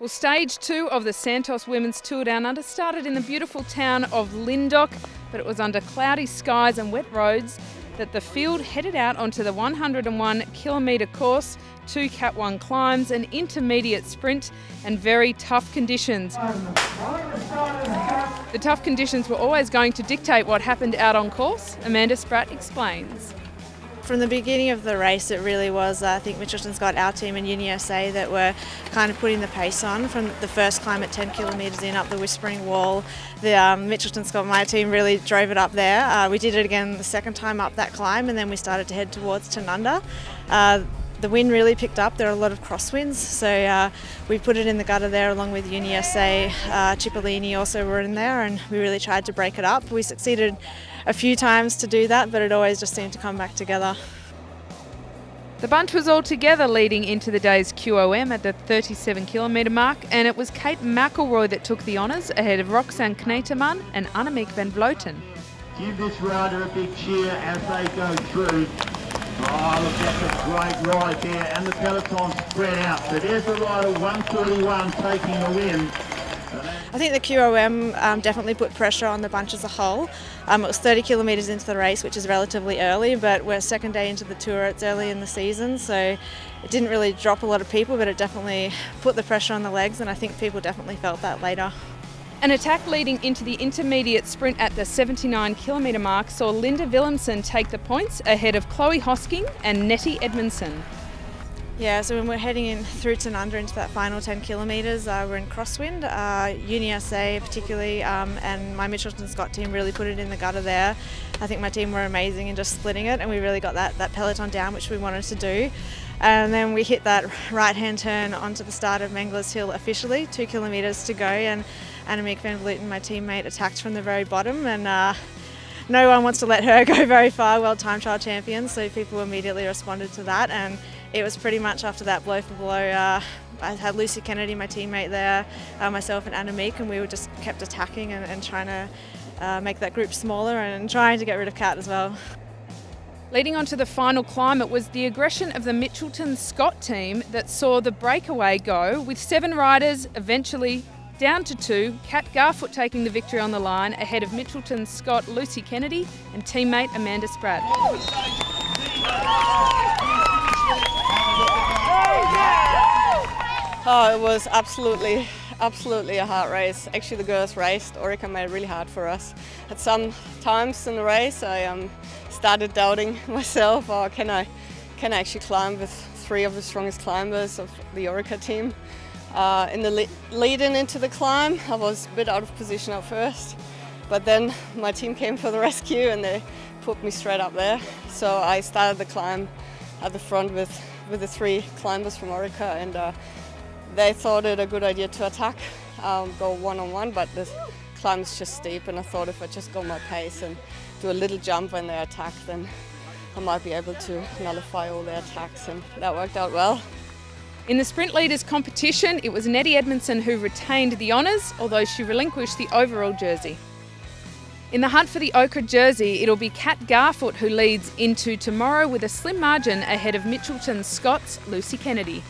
Well, stage 2 of the Santos Women's Tour Down Under started in the beautiful town of Lyndoch, but it was under cloudy skies and wet roads that the field headed out onto the 101-kilometre course, 2 Cat 1 climbs, an intermediate sprint and very tough conditions. The tough conditions were always going to dictate what happened out on course. Amanda Spratt explains. From the beginning of the race, it really was, I think Mitchelton Scott, our team and UniSA that were kind of putting the pace on. From the first climb at 10 kilometres in up the Whispering Wall, the Mitchelton Scott, my team, really drove it up there. We did it again the second time up that climb, and then we started to head towards Tanunda. The wind really picked up. There are a lot of crosswinds, so we put it in the gutter there along with UniSA. Cipollini also were in there, and we really tried to break it up. We succeeded a few times to do that, but it always just seemed to come back together. The bunch was all together leading into the day's QOM at the 37-kilometre mark, and it was Kate McElroy that took the honours ahead of Roxanne Knetemann and Annemiek van Vleuten. Give this rider a big cheer as they go through. Oh, look, that's a great ride there, and the peloton spread out. So there's the rider 141 taking the win. I think the QOM definitely put pressure on the bunch as a whole. It was 30 kilometres into the race, which is relatively early, but we're second day into the tour, it's early in the season, so it didn't really drop a lot of people, but it definitely put the pressure on the legs, and I think people definitely felt that later. An attack leading into the intermediate sprint at the 79-kilometre mark saw Linda Willemsen take the points ahead of Chloe Hosking and Nettie Edmondson. Yeah, so when we're heading in through Tanunda into that final 10 kilometres, we're in crosswind. UniSA particularly and my Mitchelton Scott team really put it in the gutter there. I think my team were amazing in just splitting it, and we really got that peloton down, which we wanted to do. And then we hit that right-hand turn onto the start of Mengler's Hill officially, 2 kilometres to go, and Annemiek van Vleuten, my teammate, attacked from the very bottom, and no one wants to let her go very far, world time trial champion, so people immediately responded to that, and it was pretty much after that blow for blow. I had Lucy Kennedy, my teammate there, myself and Annemiek, and we were just kept attacking and trying to make that group smaller and trying to get rid of Kat as well. Leading on to the final climb, it was the aggression of the Mitchelton Scott team that saw the breakaway go, with 7 riders eventually down to 2, Katrin Garfoot taking the victory on the line ahead of Mitchelton Scott Lucy Kennedy and teammate Amanda Spratt. Oh, it was absolutely a hard race. Actually, the girls raced. Orica made it really hard for us. At some times in the race, I started doubting myself. Oh, can I actually climb with 3 of the strongest climbers of the Orica team? In the lead-in into the climb, I was a bit out of position at first, but then my team came for the rescue and they put me straight up there. So I started the climb at the front with the 3 climbers from Orica, and they thought it a good idea to attack, go one-on-one, but the climb is just steep, and I thought if I just go my pace and do a little jump when they attack, then I might be able to nullify all their attacks, and that worked out well. In the sprint leaders competition, it was Nettie Edmondson who retained the honours, although she relinquished the overall jersey. In the hunt for the ochre jersey, it'll be Katrin Garfoot who leads into tomorrow with a slim margin ahead of Mitchelton Scott's Lucy Kennedy.